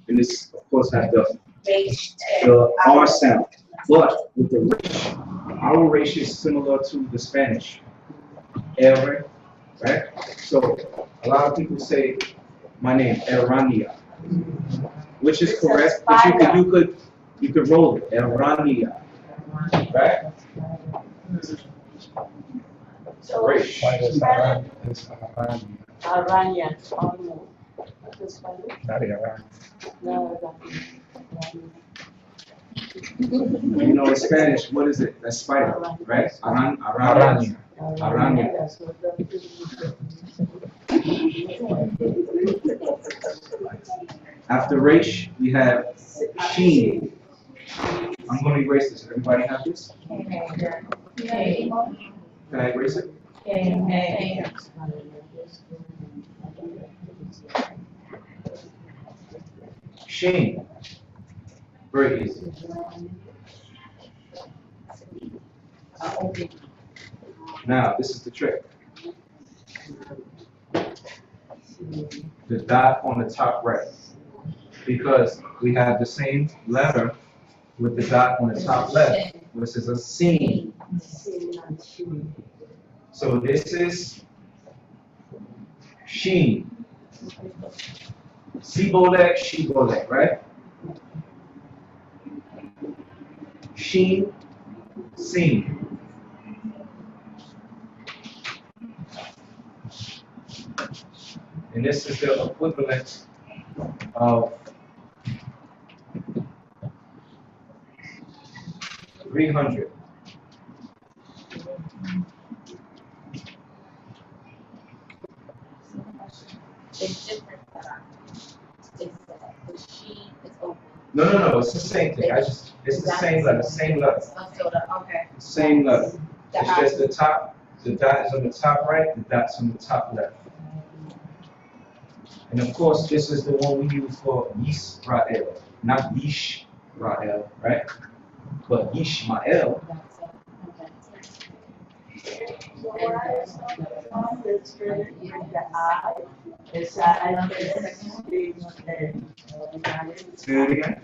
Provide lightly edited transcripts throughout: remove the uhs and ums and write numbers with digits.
And this, of course, has the R sound. But with the resh, our resh is similar to the Spanish. El, right? So a lot of people say my name, Erania, which is correct, but you could roll it, Erania, right? Resh. Araña. You know, in Spanish, what is it? That's spider, right? Araña. Araña. After resh, we have sheen. I'm going to erase this. Everybody have this? Can I erase it? Sheen. Very easy. Now, this is the trick. The dot on the top right. Because we have the same letter with the dot on the top left, which is a scene. So this is sheen. Sibole, shibole, right? Sheen, seen. And this is the equivalent of 300. It's different. The sheet is open. No, it's the same thing. It's the same letter, Okay. same letter. It's just the top, the dot is on the top right, the dot's on the top left. And of course, this is the one we use for Yisrael, not Yishrael, right? But Yishmael. Say it again.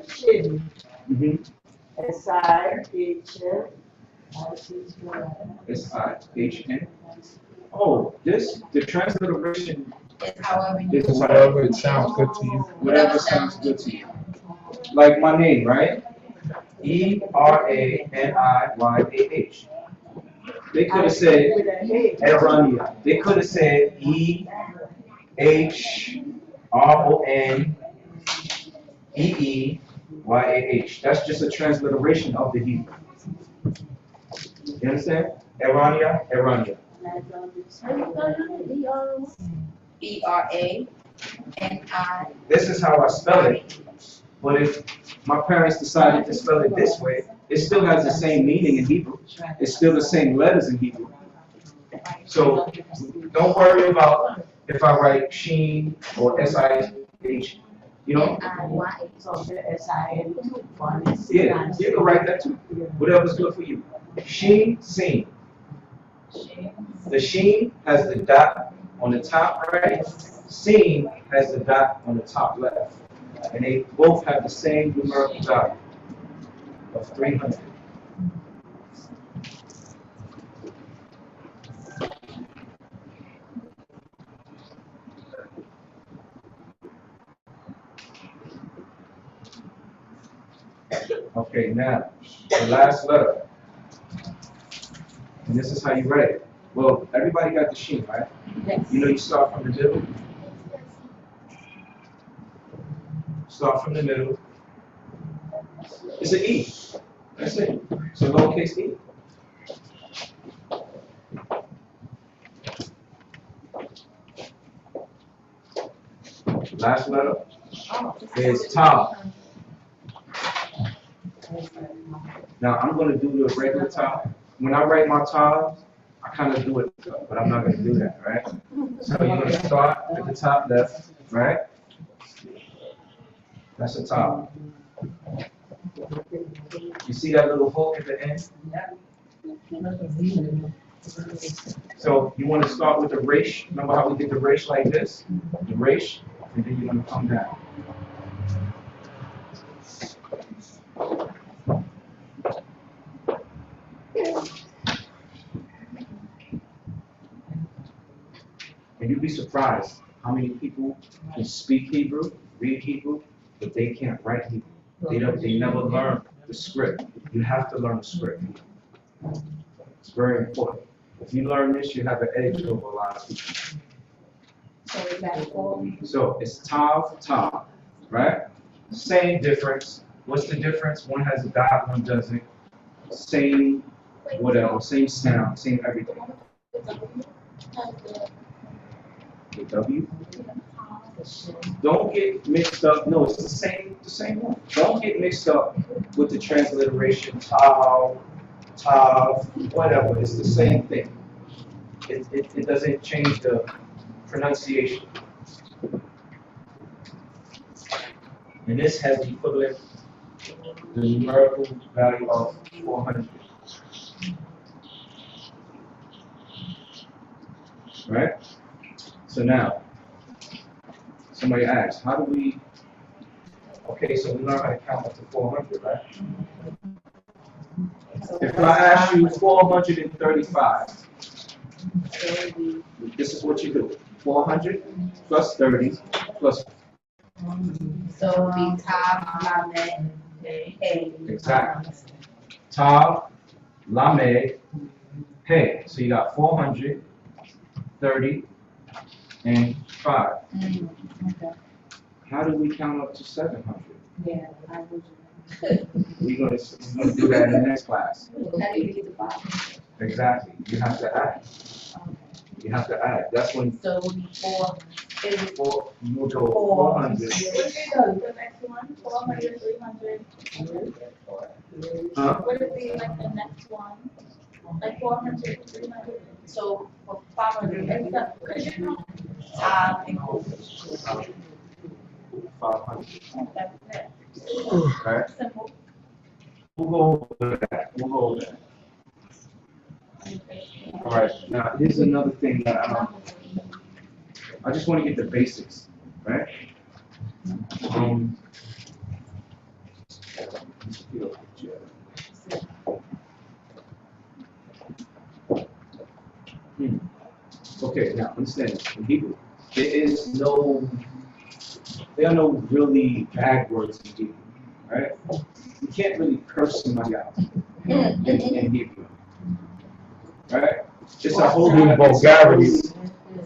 S-I-H-N. Oh, the transliteration is Whatever it sounds good to you. whatever sounds good to you. Like my name, right? E-R-A-N-I-Y-A-H. They could have said Erania. They could have said E-H-R-O-N-E-E-Y-A-H. That's just a transliteration of the Hebrew. You understand? Erania, Erania. E-R-A-N-I. This is how I spell it. But if my parents decided to spell it this way, it still has the same meaning in Hebrew. It's still the same letters in Hebrew. So don't worry about if I write Sheen or S-I-H, you know? Yeah, you can write that too. Whatever's good for you. Sheen, seen. The sheen has the dot on the top right. Seen has the dot on the top left. And they both have the same numerical value of 300. Okay, now, the last letter. And this is how you write it. Well, everybody got the sheen, right? Yes. You know you start from the middle. Start from the middle. It's an E. That's it. It's a lowercase e. Last letter is Tav. Now I'm going to do the regular Tav. When I write my Tav, I kind of do it, but I'm not going to do that, right? So you're going to start at the top left, right? That's a Tav. You see that little hook at the end? So you want to start with the resh. Remember how we did the resh like this? The resh. and then you're gonna come down. And you'd be surprised how many people can speak Hebrew, read Hebrew, but they can't write Hebrew. They never learn the script. You have to learn the script. It's very important. If you learn this, you have an edge over a lot of people. So is that four? So it's tav, tav, right? Same difference. What's the difference? One has a dot, one doesn't. Same, whatever, same sound, same everything. The W. Don't get mixed up. No, it's the same one. Don't get mixed up with the transliteration tav, tav, whatever. It's the same thing. It doesn't change the pronunciation. And this has the equivalent, the numerical value of 400. Right? So now, somebody asks, how do we, okay, so we learn how to count up to 400, right? If I ask you 435, this is what you do. 400 plus 30 plus. So it would be Tav, Lamed, Hey. Exactly. Tav, Lamed, Hey. So you got 400, 30, and 5. Okay. How do we count up to 700? Yeah, I would. We're gonna do that in the next class. How do you get the 5? Exactly. You have to add. You have to add. That's when So it would be 4. you will go 400. What if it goes the next one? 400, 300. Huh? What if be like the next one? Like 400, 300. So for 500, And stuff. Cause you know, Tav and 500. that's it. Right? Simple. We'll go over that. We'll go over that. All right. Now here's another thing that I just want to get the basics, right? Okay, now understand this. In Hebrew, there are no really bad words in Hebrew, right? You can't really curse somebody out in Hebrew, right? It's a whole Mean vulgarity.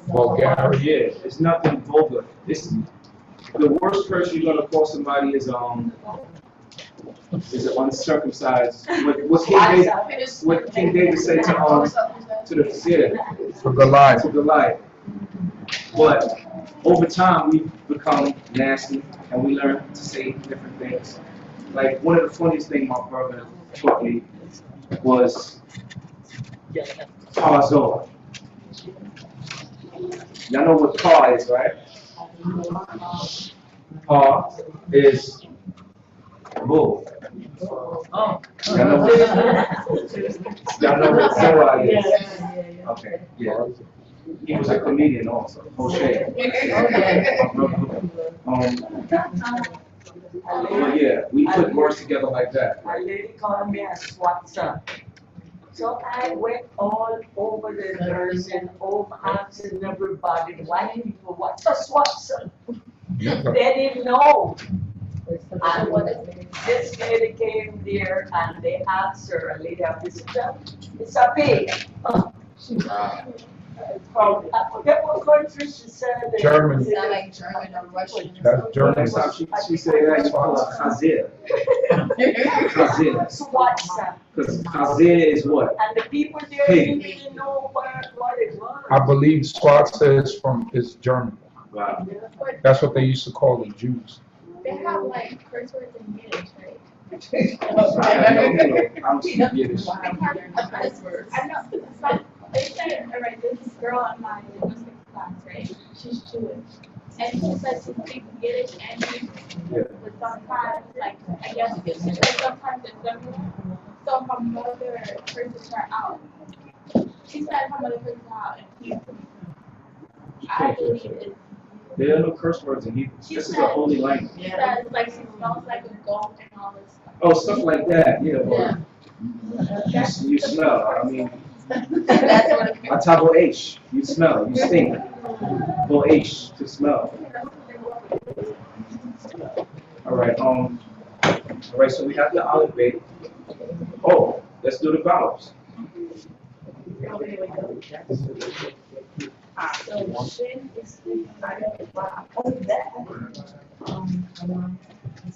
Vulgarity. Yeah, it's nothing vulgar. It's the worst curse you're gonna call somebody is an uncircumcised. What King David said to Goliath. Goliath. But over time we've become nasty and we learn to say different things. Like one of the funniest things my brother taught me was Parzor. Y'all know what par is, right? Par is bull. Y'all know what Zoa is? Okay, yeah. He was a comedian also, O'Shea. But yeah, we put words together like that. My lady called me a swatzer. So I went all over the verse and over asking everybody, why people, what's a swatzer? They didn't know. And this lady came there and they asked her, a lady of this job, it's a pig. I forget what country she said. German. Is that like German or Russian? That's German. Next time she said that, you call her Chazir. Chazir. Swatzer. Because Chazir is what? And the people there Pig. didn't even know what it was. I believe Swatzer is German. Wow. That's what they used to call the Jews. They have like curse words in Yiddish, right? I don't speak Yiddish. I know, it's like, they said, all right, there's this girl in my linguistics class, right? She's Jewish. And she said she speaks Yiddish and Hebrew. Yeah. But sometimes, like, I guess, like, sometimes it's similar. So her mother curses her out. She said her mother curses her out in Hebrew. I believe it's There are no curse words in Hebrew. This is a holy language. She says like she smells like a goat and all this stuff. Oh, stuff like that, yeah, well, you smell, I mean, That's what. atabo H, you smell, you stink. Bo H, to smell. Alright, so we have the olive bait. Oh, let's do the vowels. So shin is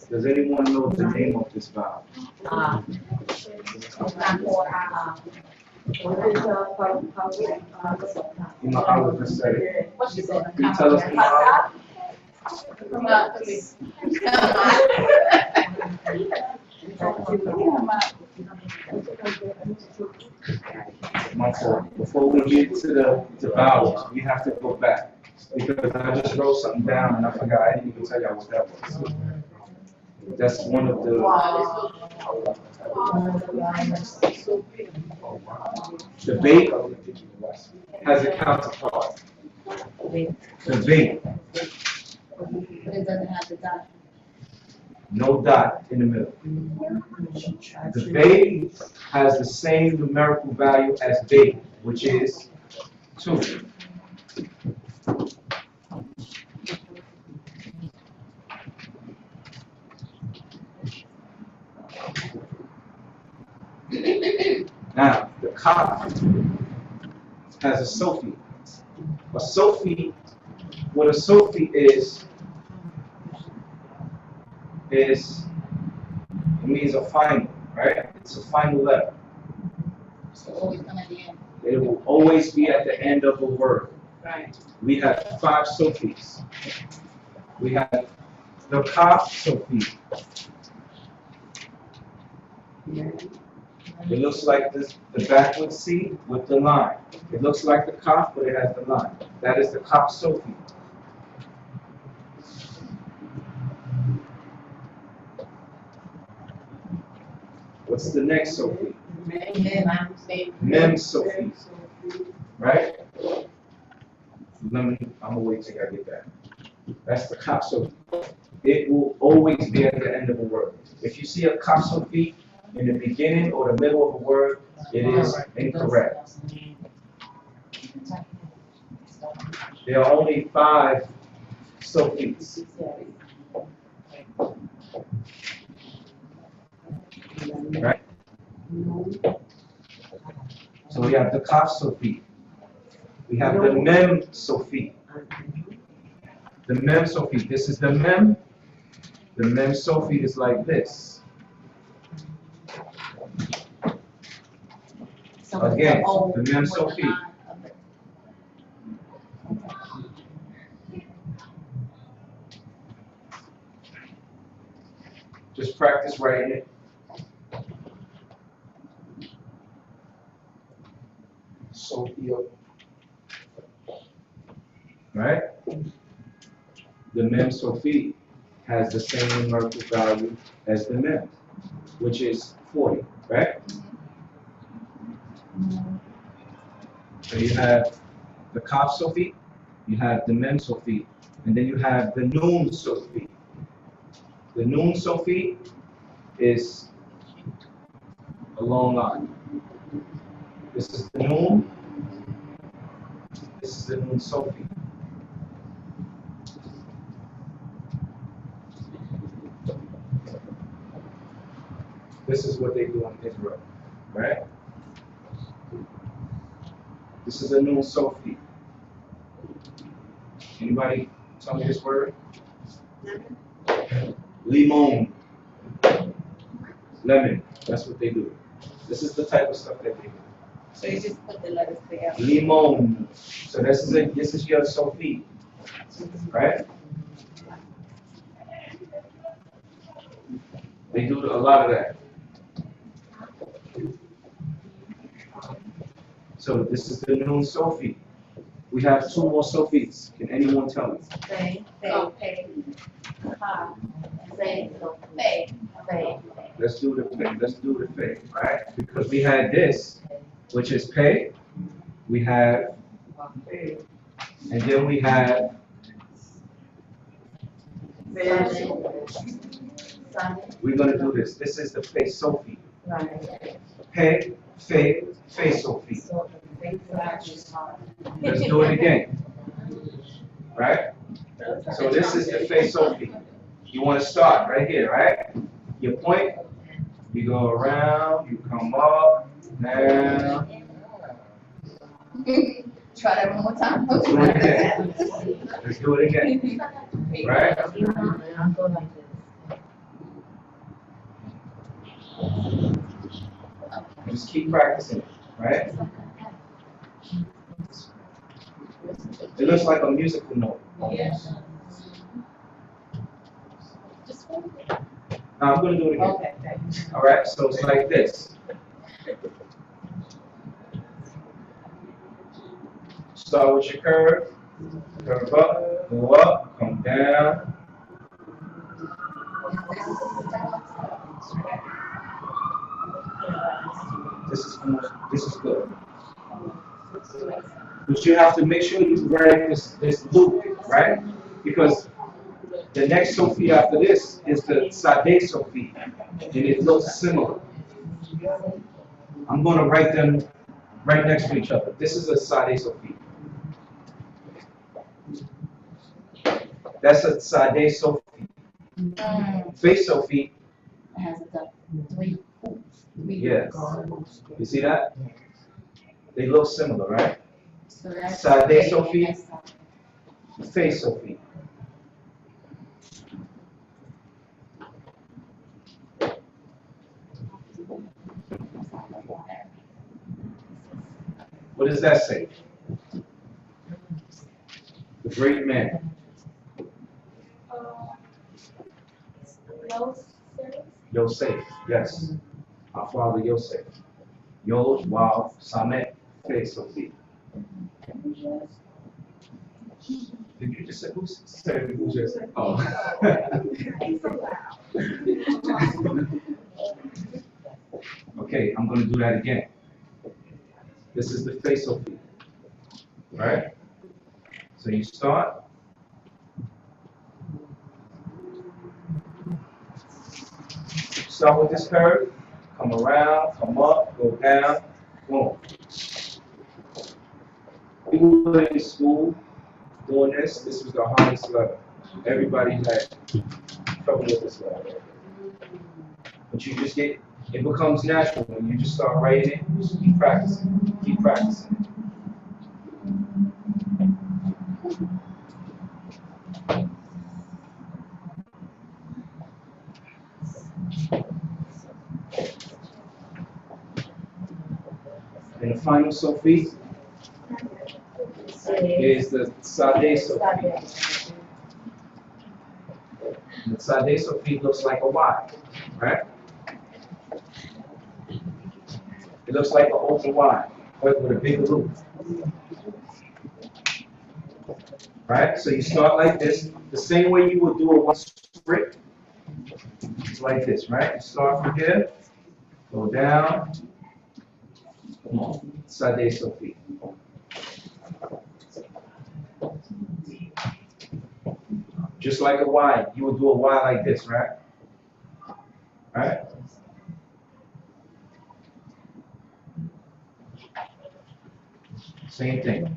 Does anyone know the name of this vowel? Ima Awu just said it. What she said? Can you tell us Ima Awu? My fault. Before we get to the vowels, we have to go back. Because I just wrote something down and I forgot, I didn't even tell y'all what that was. That's one of the, the bait has a counterpart. The bait, But it doesn't have the dot. no dot in the middle. The bait has the same numerical value as bait, which is 2. Now, the kaf has a Sophie. A Sophie, what a Sophie is, it means a final, right? It's a final letter. So always come at the end. It will always be at the end of a word. Right. We have 5 Sophies. We have the kaf Sophie. It looks like this, the backward C with the line. It looks like the kaf, but it has the line. That is the kaf Sophie. What's the next Sophie? Mem Sophie. Right? I'm gonna wait till I get that. That's the kaf Sophie. It will always be at the end of a word. If you see a kaf Sophie in the beginning or the middle of a word, it is incorrect. There are only 5 Sophies. Right? So we have the kaf Sophie. We have the mem Sophie. The mem Sophie. This is the mem. The mem Sophie is like this. Again, the mem Sophie. Just practice writing it. Sophia. Right? The mem Sophie has the same numerical value as the mem, which is 40, right? So you have the kaf Sophie, you have the mem Sophie, and then you have the noon Sophie. The noon Sophie is a long line. This is the noon. This is the noon Sophie. This is what they do in Israel, right? This is a noon Sophie. Anybody tell me this word? Limon. Lemon. That's what they do. This is the type of stuff that they do. So you just put the letters together. Limon. So this is your Sophie, right? They do a lot of that. So this is the noon Sophie. We have 2 more Sophies. Can anyone tell me? Say. Let's do the pay, right? Because we had this, which is pay. We have, and then we have We're gonna do this. This is the face Sophie. Right. Pay, face Sophie. So the big flash is hard. Let's do it again. Right? So this is the face Sophie. You wanna start right here, right? You point, you go around, you come up, down. Try that one more time. Let's do it again. Let's do it again. Right? I'll go like this. Just keep practicing, right? It looks like a musical note. Yes. Now I'm gonna do it again. Okay, thanks. All right, so it's like this. Start with your curve up, go up, come down. This is good. But you have to make sure you write this loop, right? Because the next Sophie after this is the Sade Sophie, and it looks similar. I'm going to write them right next to each other. This is a Sade Sophie. That's a Sade Sophie. Face Sophie. It has the three hoops. Yes. You see that? They look similar, right? So that's Sade Sophie. Face Sophie. What does that say? The great man. Yosef, yes. Our father Yosef. Yod, Wav, Samet, Fe, Sophie. Did you just say who said who just said? Oh. Okay, I'm going to do that again. This is the face Sophie. Right? So you start. Start with this curve, come around, come up, go down, boom. People were in school doing this. This was the hardest letter. Everybody had trouble with this letter. But you just get, it becomes natural when you just start writing it. Just keep practicing, keep practicing. And the final Sophie is the Sade Sophie. The Sade Sophie looks like a Y, right? It looks like an open Y, but with a big loop. Right? So you start like this, the same way you would do a one script. It's like this, right? You start from here, go down. Come on, Sade Sophie. Just like a Y, you would do a Y like this, right? Right? Same thing.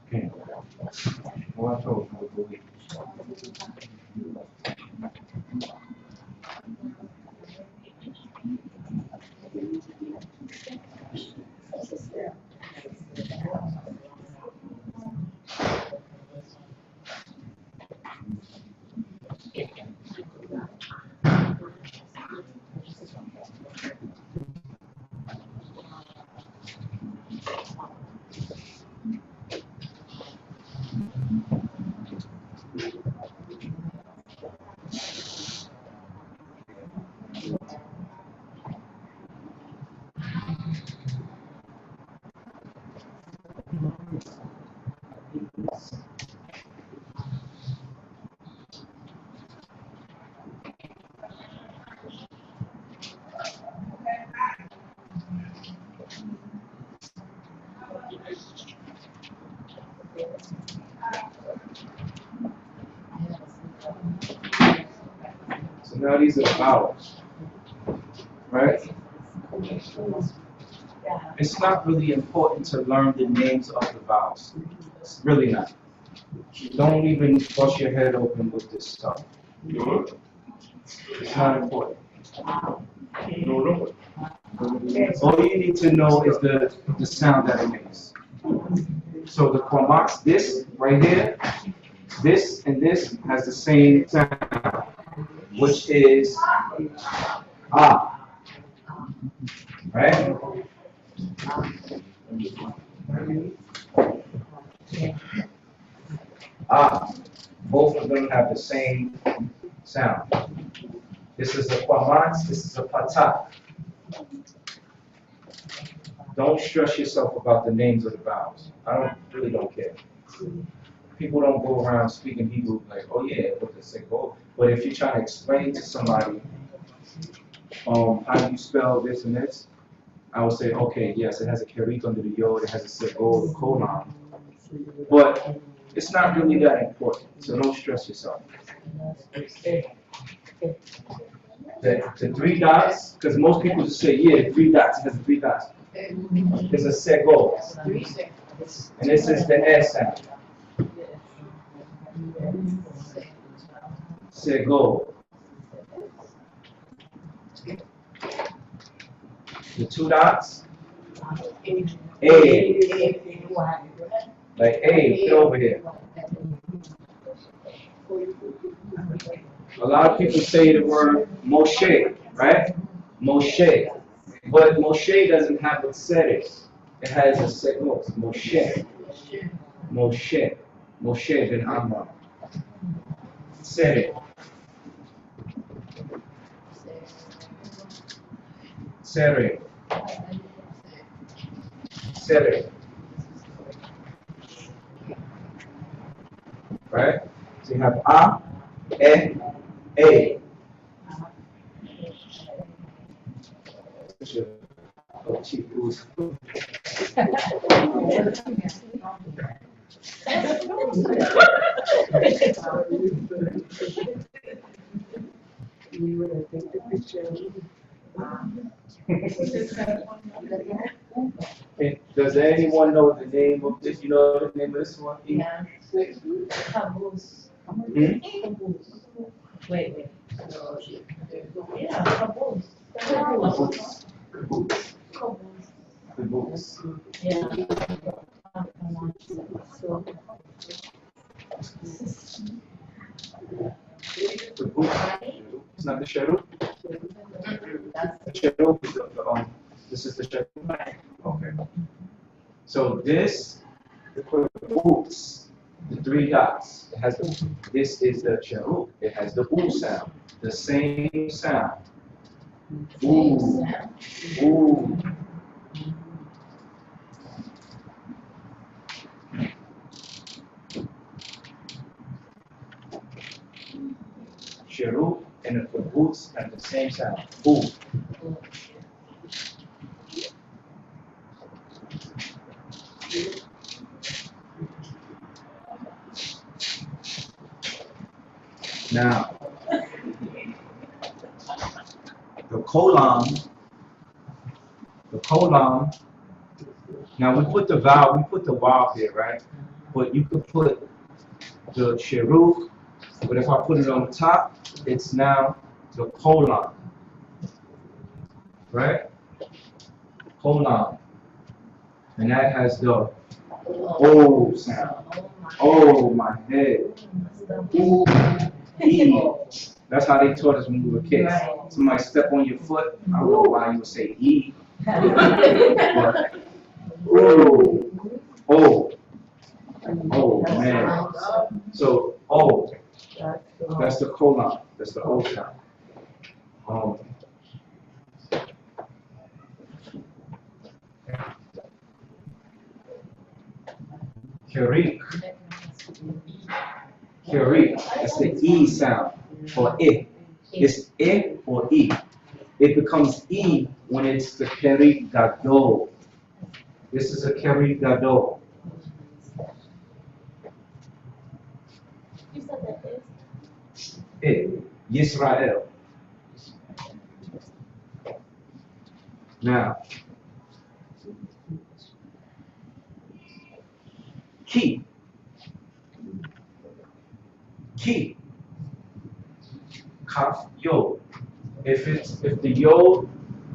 Okay. Well, I told you, we'll believe. Now these are vowels, right? It's not really important to learn the names of the vowels. It's really not. Don't even bust your head open with this stuff. It's not important. All you need to know is the sound that it makes. So the Quamax, this right here, this and this has the same sound, which is ah, right? Ah, both of them have the same sound. This is a Quamax, this is a Patak. Don't stress yourself about the names of the vowels. I really don't care. People don't go around speaking Hebrew like, oh yeah, what they say, go. But if you're trying to explain to somebody how you spell this and this, I would say, okay, yes, it has a kerik under the yod, it has a segol, the colon. But it's not really that important, so don't stress yourself. The three dots, because most people just say, yeah, 3 dots, it has 3 dots. It's a segol. And this is the S sound. Segol. The 2 dots. A. Like, hey, get over here. A lot of people say the word Moshe, right? Moshe. But Moshe doesn't have a tzeres. It has a segol. Moshe. Moshe. Moshe ben Amram. Tzeres. Tzeres. Tzeres. Right? So you have A, E, A. Oh, cheap booze. Okay, does anyone know the name of this? You know the name of this one? Yeah. Caboose. Hmm? Wait. Yeah, caboose. Caboose. Caboose. Yeah. Caboose. It's not the shadow? The shadow is this is the shadow? Okay. So this, the caboose, the 3 dots, it has this is the cherub. It has the oo sound, the same sound. Ooh, ooh. Cherub and the caboose have the same sound. Ooh. Now, the colon, now we put the vowel here, right? But you could put the cherub, but if I put it on the top, it's now the colon, right? Colon. And that has the O sound. Oh, my head. Ooh. E. That's how they taught us when we were kids. Right. Somebody step on your foot, I don't know why you would say E. But, ooh. Oh. Oh, man. So, O. That's the colon. That's the O sound. Kerik. Kerik. That's the E sound for I. It's I or E. It becomes E when it's the Kerik Gadol. This is a Kerik Gadol. You said that is. It. Yisrael. Now, key. Key. Kaf yod. If the yod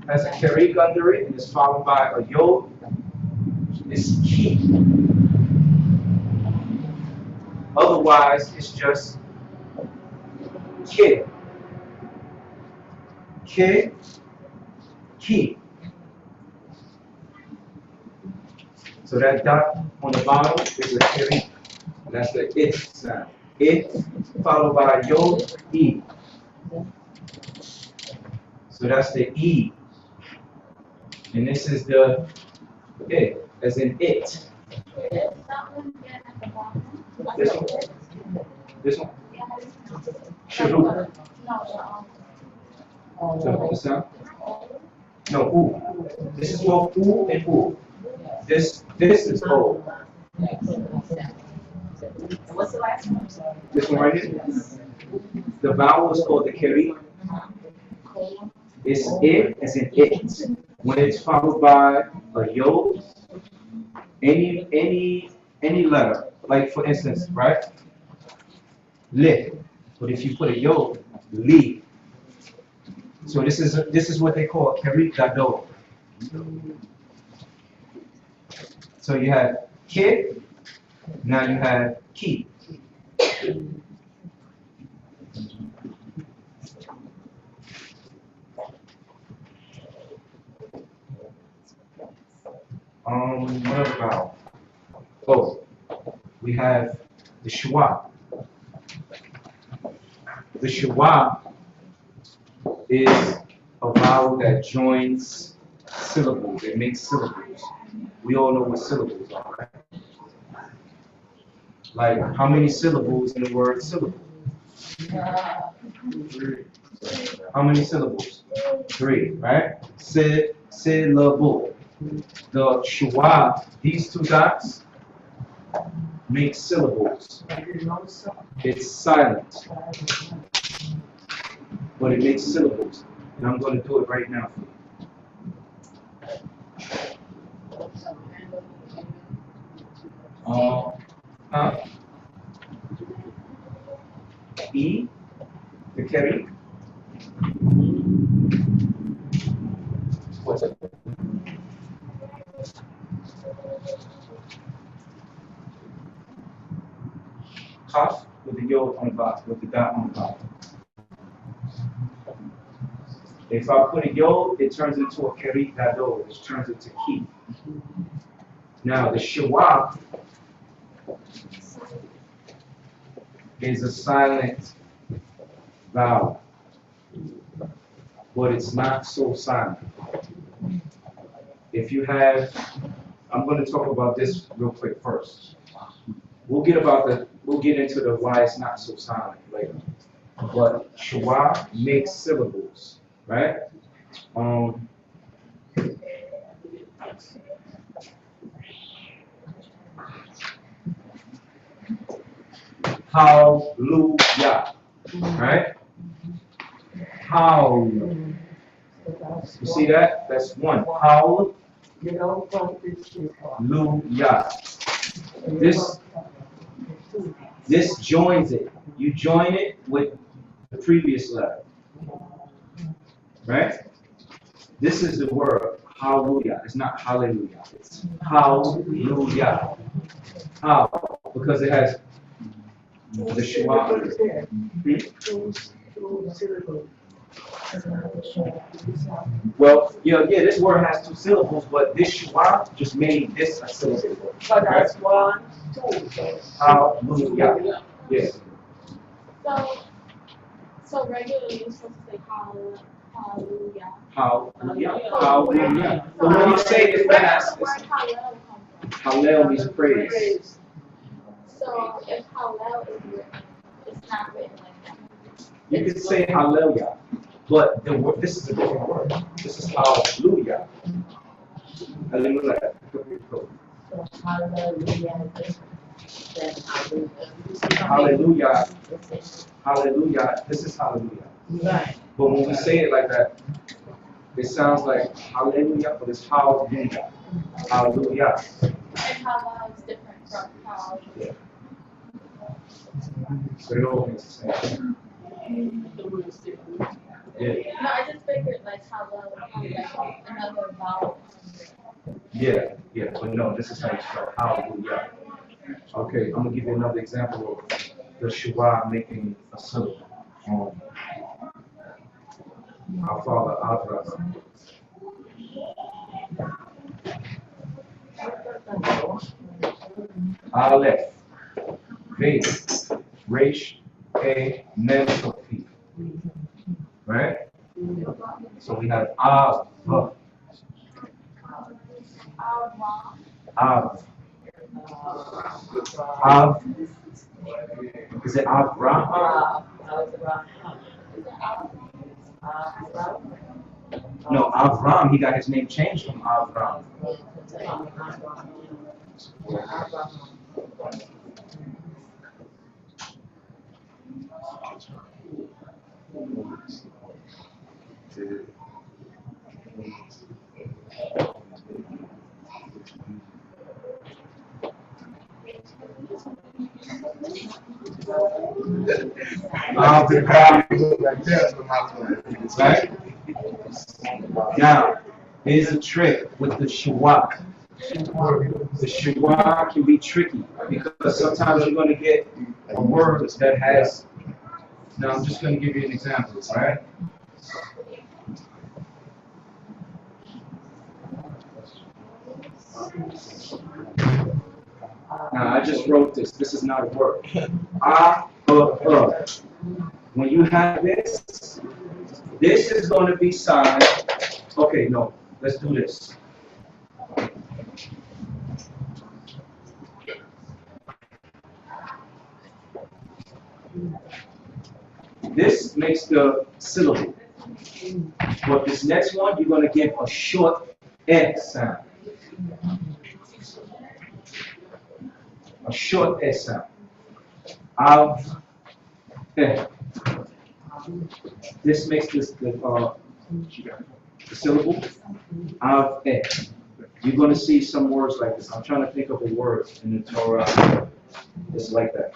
has a karik under it and is followed by a yod, it's key. Otherwise, it's just kid. Kid. Key. So that dot on the bottom is a karik. That's the it sound. It followed by yod, e. So that's the E. And this is the it, as in it. This one? This one? Shahud. The sound? No, ooh. This is both ooh and ooh. This is O. What's the last one? This one right here. The vowel is called the keri. It's it as in it. When it's followed by a yod, any letter, like for instance, right? Li. But if you put a yod, li. So this is what they call keri gadol. So you have kid, now you have ki. What else about? Oh, we have the shwa. The shwa is a vowel that joins syllables. It makes syllables. We all know what syllables are, right? Like, how many syllables in the word syllable? How many syllables? 3, right? Syllable. The shwa, these two dots, make syllables. It's silent, but it makes syllables. And I'm going to do it right now for you. E, the keri. What's it? Kaf with the yod on the bottom, with the dot on the bottom. If I put a yod, it turns into a keri gadol, which turns into ki. Now the shwa is a silent vowel, but it's not so silent. If you have, I'm going to talk about this real quick first. We'll get into the why it's not so silent later. But shwa makes syllables, right? Hallelujah, right? How? You see that? That's one. Hallelujah. This joins it. You join it with the previous letter, right? This is the word hallelujah. It's not hallelujah. It's hallelujah. How? Because it has the shwa. Well, yeah, this word has 2 syllables, but this shwa just made this a syllable. So that's 1, 2. Hallelujah. Yes. So regularly you're supposed to say hallelujah. Hallelujah. Hallelujah. But when you say it fast, Where does hallel come from? hallel means praise. So if hallel is written, it's not written like that. You can say hallelujah, but the word, this is a different word. This is hallelujah. Hallelujah. Hallelujah. Hallelujah. This is hallelujah. Right. But when we say it like that, It sounds like hallelujah, but it's hallelujah. Hallelujah. And how is different from how. Yeah. So it all makes the same. Yeah. No, I just figured like how like another vowel. Yeah, yeah, but no, this is how you spell hallelujah. Okay, I'm gonna give you another example of the Shua making a syllable. Our father Abraham. Aleph, Veda, Resh, He, Mem, Sophie. Right? So we have Av, Av, Av. Is it Avraham? No, Avram, he got his name changed from Avram. Right? Now, here's a trick with the Shua. The Shua can be tricky because sometimes you're going to get a word that has. Now, I'm just going to give you an example, right? Now, I just wrote this. This is not a word. When you have this, this is going to be signed. Okay, no, let's do this. This makes the syllable. But this next one, you're going to give a short S sound. A short S sound. Av, eh. This makes this the syllable. Av, eh. You're going to see some words like this. I'm trying to think of a word in the Torah. It's like that.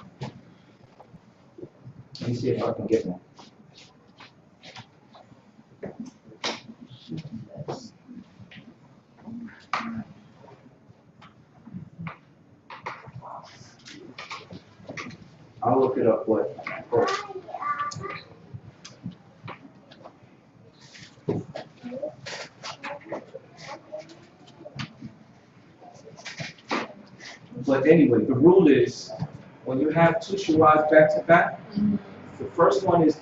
Let me see if I can get one. I'll look it up. What? But anyway, the rule is when you have two shuas back to back, the first one is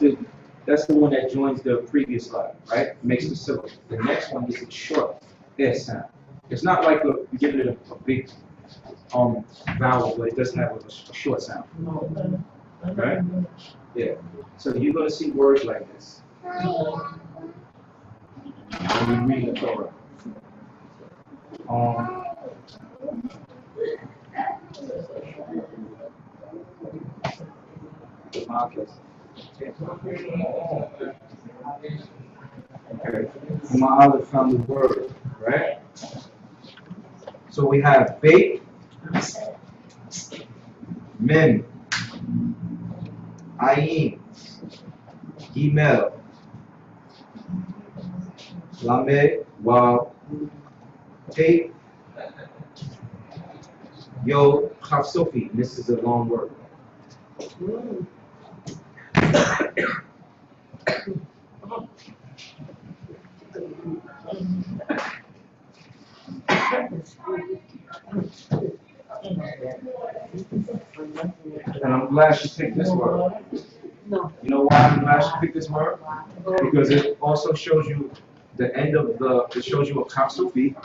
that's the one that joins the previous line, right? Makes the syllable. The next one is a short S sound. It's not like you give it a big vowel, but it doesn't have a short sound. Right? Yeah. So you're going to see words like this when you read the Torah. Marcus. Okay. Ma'ala found the word, right? So we have Beit, Mem, Ayin, Gimel, Lamed, Waw, Tate, Yo, Chaf Sofi. This is a long word. And I'm glad she picked this word. You know why I'm glad she picked this word? Because it also shows you the end of it shows you a Kaf Sofi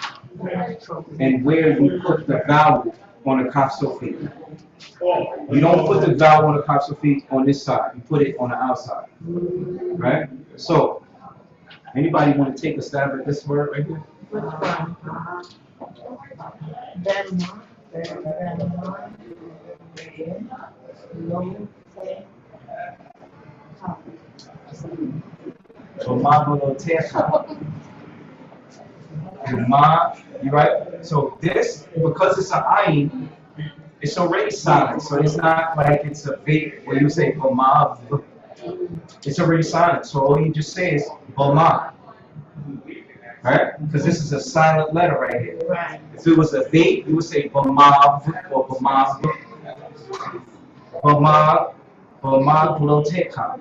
and where you put the vowel on a Kaf Sofi. You don't put the vowel on a Kaf Sofi on this side. You put it on the outside. Right? So, anybody want to take a stab at this word right here? Which one? So, Mamalotecha. Ma, you right? So this, because it's an ayin, it's already silent. So it's not like it's a big where you say Bama. It's already silent. So all you just say is Bama. Right? Because this is a silent letter right here. If it was a big, you would say Bama or Bama. Bama, Bama Gloteka.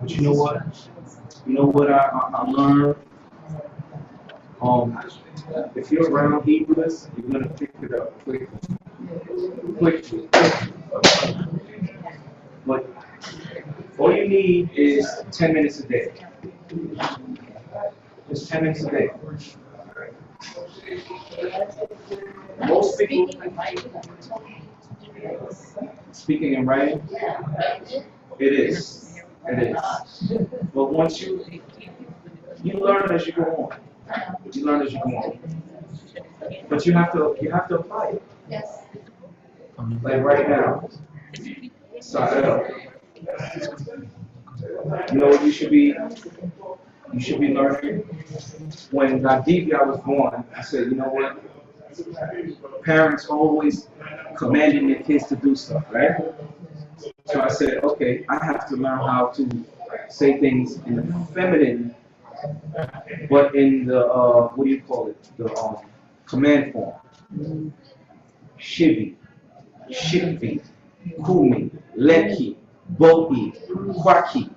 But you know what? You know what I learned? If you're around Hebrews, you're gonna pick it up quickly. Quickly. But all you need is 10 minutes a day. Just 10 minutes a day. Most people speaking and writing, it is. It is. But once you learn as you go on. You learn as you go on. But you have to apply it. Yes. Like right now. Sa'el. You know what you should be learning? When Nadivya was born, I said, you know what? Parents always commanding their kids to do stuff, right? So I said, okay, I have to learn how to say things in the feminine, but in the, what do you call it? The command form. Shibi, Shikvi, Kumi, Leki, Boi, Kwaki.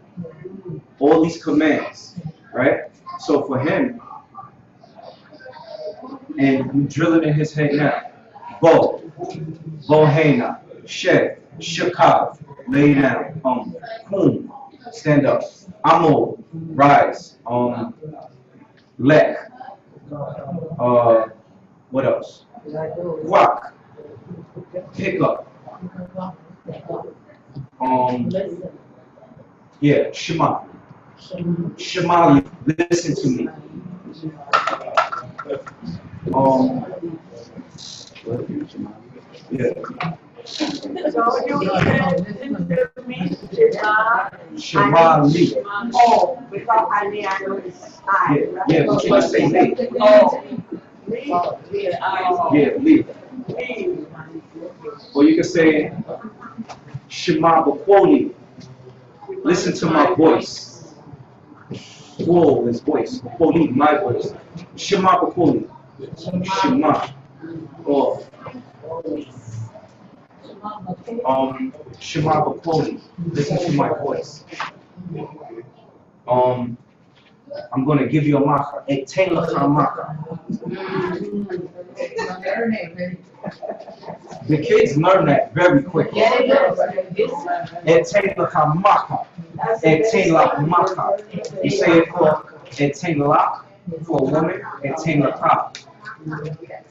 All these commands, right? So for him, and you drill it in his head now. Bo, Bohena, Shed, Shakav, lay down. Kum, stand up. Amo, rise. Lek. What else? Quack, pick up. Yeah, Shema. Shema, listen to me. Yeah. So you mean Shema Li. Oh, because I know it's I. Yeah, but you must say Li. Oh. Yeah, Li. Or you can say Shema B'Koli. Listen to my voice. Whoa, his voice. B'Koli, my voice. Shema B'Koli. Shema. Or Shema B'Koli. Listen to my voice. I'm going to give you a marker. Etain lecha marker. The kids learn that very quickly. Etain lecha marker. Etain lecha marker. You say it for etain lecha for a woman. Etain lecha.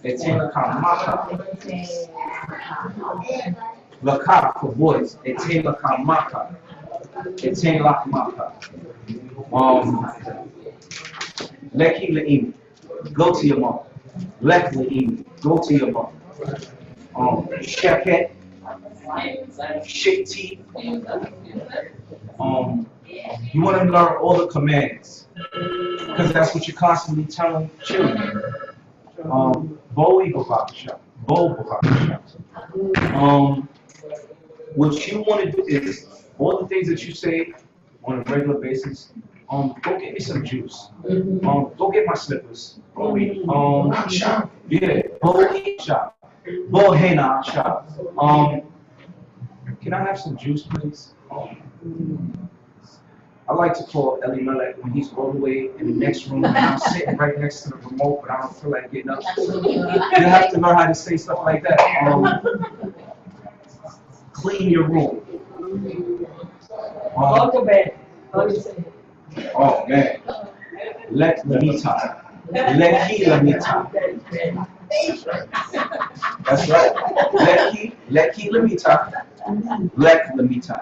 Etain lecha marker. Lecha for boys. Etain lecha marker. Etain lecha marker. Leki le'imi, go to your mom. Lek le'imi, go to your mom. Sheket, shikti. You want to learn all the commands, because that's what you're constantly telling children. Boi b'vakasha, bo b'vakasha. What you want to do is all the things that you say on a regular basis. Go get me some juice. Go get my slippers. Shop. Yeah, go eat shop. Go hena shop. Can I have some juice, please? I like to call Elimelech when he's all the way in the next room and I'm sitting right next to the remote, but I don't feel like getting up. You have to learn how to say stuff like that. Clean your room. Go to bed. Oh man, let lamita, leki lamita. That's right. Leki lamita, lek lamita.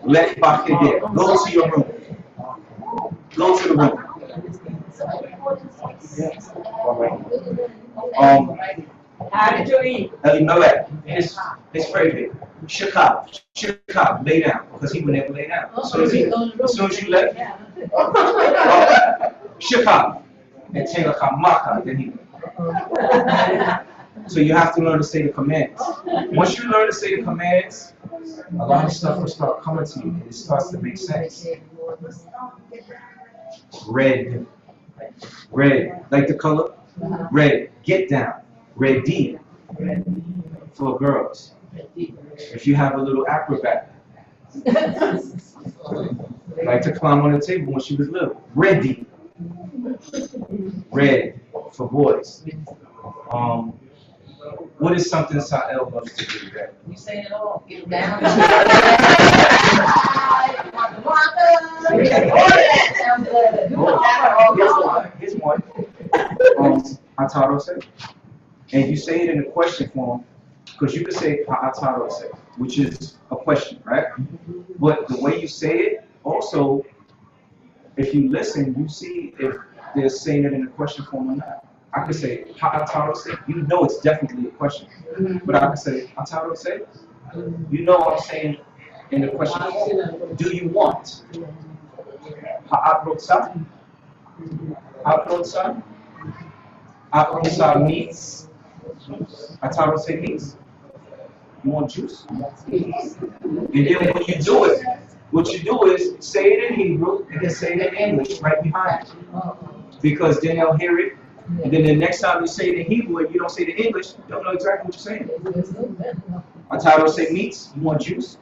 Lek bakede. Go to your room. Go to the room. Actually, Elimelech, his favorite, Shekab, lay down, because he would never lay down. As soon as you left, Shekab, and Telachamaka, then he. So you have to learn to say the commands. Once you learn to say the commands, a lot of stuff will start coming to you, and it starts to make sense. Red, like the color? Red, get down. Ready for girls. If you have a little acrobat, like to climb on the table when she was little. Ready. Red for boys. What is something Sa'el loves to do, Red? You say it all. Get down. Here's one. Hatarose. And you say it in a question form, because you could say Hatarose, which is a question, right? But the way you say it, also, if you listen, you see if they're saying it in a question form or not. I could say Hatarose, you know it's definitely a question. But I could say Hatarose, you know I'm saying in the question form. Do you want? Ha'atrotsa? Atrotsa? Atrotsa means? Hatarose means? You want juice? And then when you do it, what you do is say it in Hebrew and then say it in English right behind it. Because then they'll hear it. And then the next time you say it in Hebrew and you don't say it in English, they'll know exactly what you're saying. Hatarose meats, you want juice?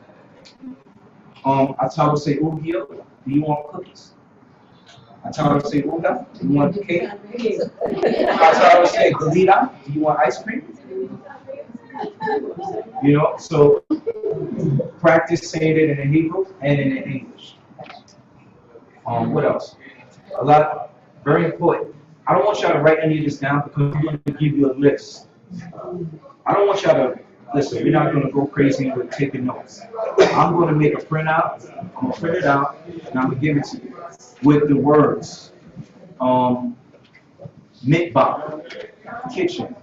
Hatarose ugio, do you want cookies? Hatarose uga, do you want cake? Hatarose galita, do you want ice cream? You know, so practice saying it in the Hebrew and in the English. What else? A lot, very important. I don't want y'all to write any of this down because I'm going to give you a list. I don't want y'all to, listen, we're not going to go crazy with taking notes. I'm going to make a printout, I'm going to print it out, and I'm going to give it to you with the words. Mikvah, kitchen.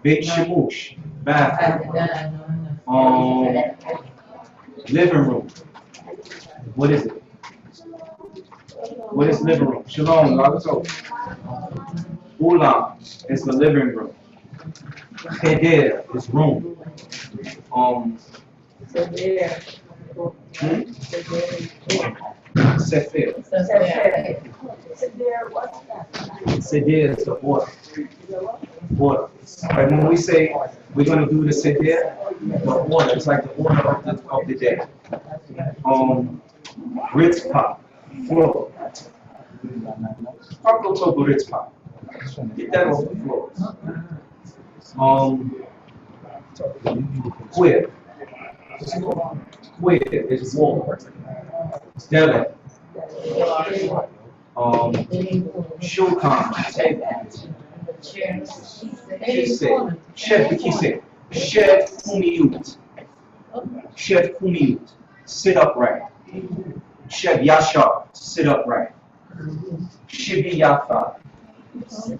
Beit Shemush, bathroom. Living room. What is it? What is living room? Shalom, Lagato. Ulam is the living room. Cheder is room. Sefer. Seder is the order. Order. Right, when we say we're going to do the Seder, the order, it's like the order of the day. Ritzpah, floor. I'll go to Ritzpah. Get that off the floor. Queer. Queer is wall. Stella. Shulchan, Chef Bekise, Chef Kumiyut, Chef Kumiyut, sit upright. Chef Yashar, sit upright. Shibi Yafa,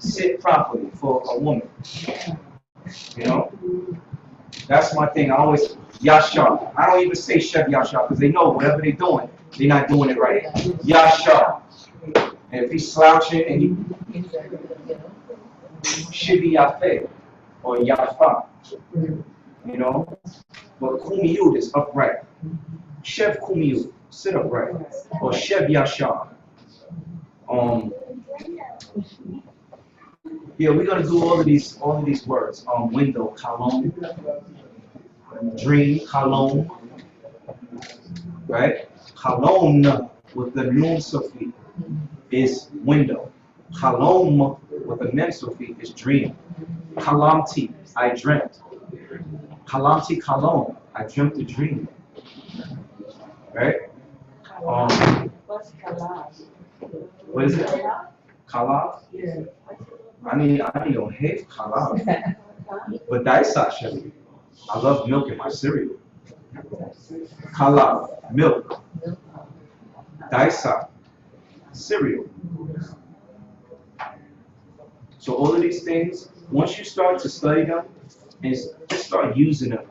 sit properly for a woman. You know, that's my thing. I always Yashar. I don't even say Chef Yashar because they know whatever they're doing, they're not doing it right. Yashar. And if he's slouching and he Shibi Yafe or Yafa, you know, but Kumiyut is upright. Chef Kumiyut, sit upright. Or Chef Yashar. Yeah, we're gonna do all of these words. Window, Kalon, dream, Kalon, right? Kalon with the Nun Sufi is window. Kalom with the Mem Sufi is dream. Kalamti, I dreamt. Kalamti Kalom, I dreamt a dream. Right? What's Kalam? What is it? Kalam? I need to hate Kalam. But Daisa Shelly. I love milk in my cereal. Kalam, milk. Daisa, cereal. So all of these things, once you start to study them and just start using them,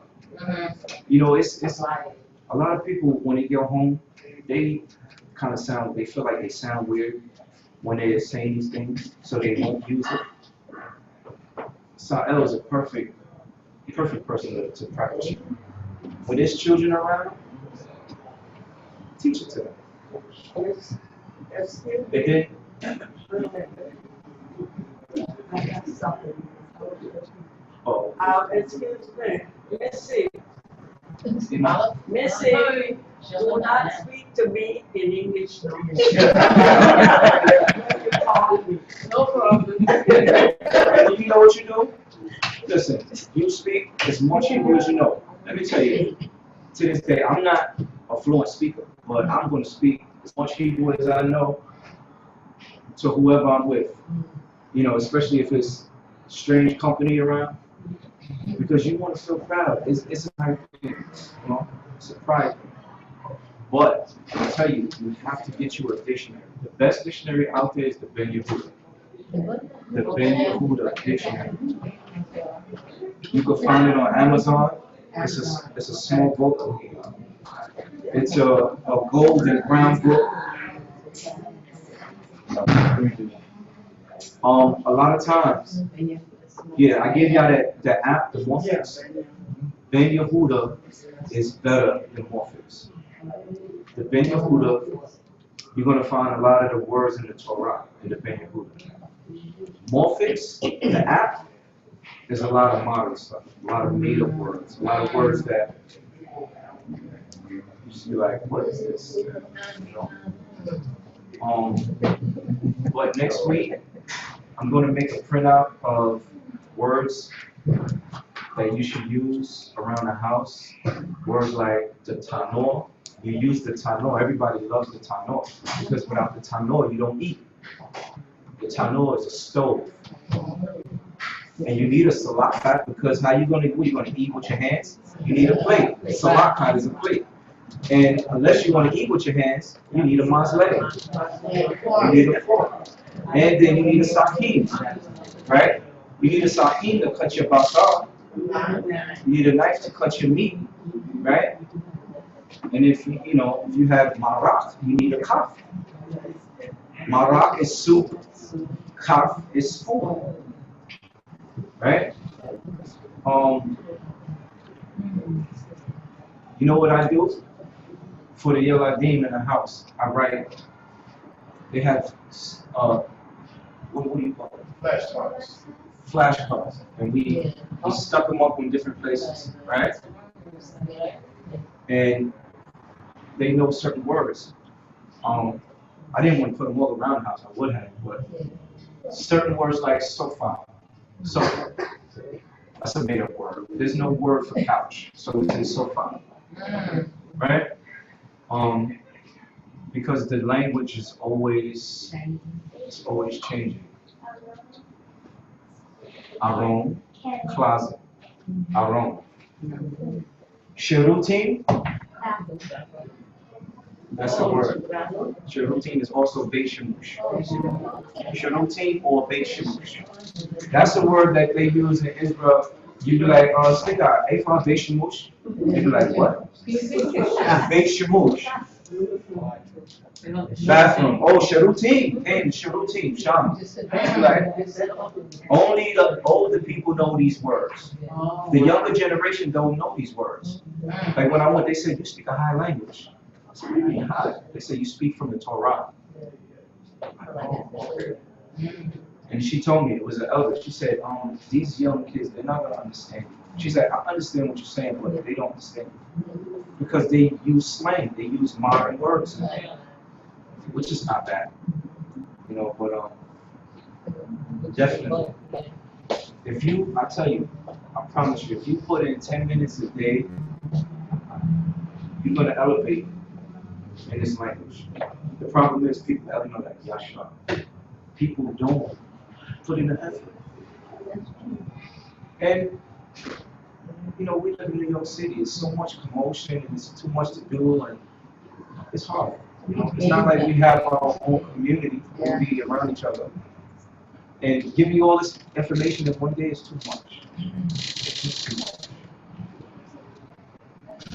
you know, it's like a lot of people when they get home, they they feel like they sound weird when they're saying these things, so they won't use it. Sa'el is a perfect person to practice. When there's children around, teach it to them. And then, I have something. oh, Excuse me, Missy, you know, Missy, do not speak to me in English no more. No problem. you know what you do? Listen, you speak as much Hebrew as you know. Let me tell you, to this day, I'm not a fluent speaker, but I'm going to speak as much Hebrew as I know to whoever I'm with. You know, especially if it's strange company around, because you want to feel proud. It's a nice thing, you know, it's a pride thing. But I tell you, you have to get you a dictionary. The best dictionary out there is the Ben Yehuda. The Ben Yehuda dictionary. You can find it on Amazon. It's a small book. It's a gold and brown book. A lot of times, yeah, I gave y'all that app, the Morphix. Ben Yehuda is better than Morphix. The Ben Yehuda, you're gonna find a lot of the words in the Torah in the Ben Yehuda. Morphix, the app, there's a lot of modern stuff, a lot of made-up words, a lot of words that you just be like, what is this? You know? But next week, I'm going to make a printout of words that you should use around the house. Words like the tanor. You use the tanor. Everybody loves the tanor because without the tanor, you don't eat. The tanor is a stove. And you need a salak because how you gonna eat with your hands? You need a plate. Salak is a plate. And unless you want to eat with your hands, you need a mazleh. You need a fork. And then you need a sahin, right? You need a sahin to cut your basar. You need a knife to cut your meat, right? And if you have marak, you need a kaf. Marak is soup, kaf is food, right? You know what I do? For the Yeladim in the house, I write, they have, what do you call it? Flashcards. Flashcards. And we stuck them up in different places, right? And they know certain words. I didn't want to put them all around the house, I would have, but certain words like sofa. Sofa. That's a made-up word. There's no word for couch, so it's in sofa. Right? Because the language is always changing. Aron, closet, Aron. Shirutim, that's the word. Shirutim is also Beit Shemush. Shirutim or Beit Shemush. That's the word that they use in Israel. You be like, Stika, Ephah Beit Shemush. You be like, what? Beit Shemush. Bathroom. Oh, Shirutim. And Shirutim. Sham. Like, only the older people know these words. The younger generation don't know these words. Like when I went, they said, you speak a high language. I said, what do you mean high? They said, you speak from the Torah. And she told me, it was an elder, she said, these young kids, they're not going to understand. She said, I understand what you're saying, but they don't understand. Because they use slang, they use modern words, which is not bad. You know, but definitely. If you, I tell you, I promise you, if you put in 10 minutes a day, you're going to elevate in this language. The problem is people have know that yasha. People don't put in the effort. And you know, we live in New York City. It's so much commotion and it's too much to do, and it's hard. You know, it's not like we have our own community where we be around each other. And giving you all this information in one day is too much. It's just too much.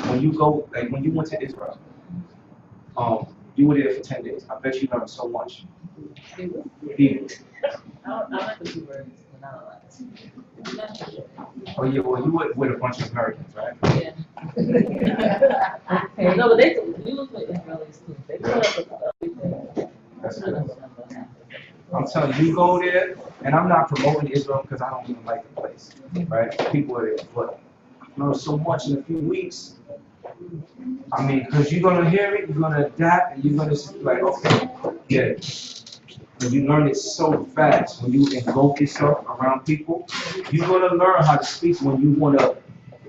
When you go, like when you went to Israel, you were there for 10 days. I bet you learned so much. Hebrew. I like the two words when I like. Oh yeah, well you were with a bunch of Americans, right? Yeah. No, but we was with Israelis too. They put up with everything. That's I good. don't remember. I'm telling you, you go there, and I'm not promoting Israel because I don't even like the place, right? People are there, but I learned so much in a few weeks. I mean, because you're gonna hear it, you're gonna adapt, and you're gonna be like, okay, yeah. When you learn it so fast, when you engulf yourself around people, you're gonna learn how to speak when you wanna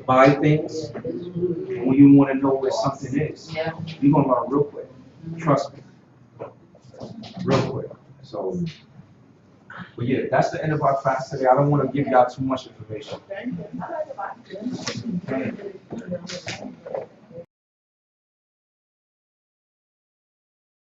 buy things, and when you wanna know where something is. Yeah. You're gonna learn real quick. Trust me. Real quick. So, but yeah, that's the end of our class today. I don't want to give y'all too much information. I like the box.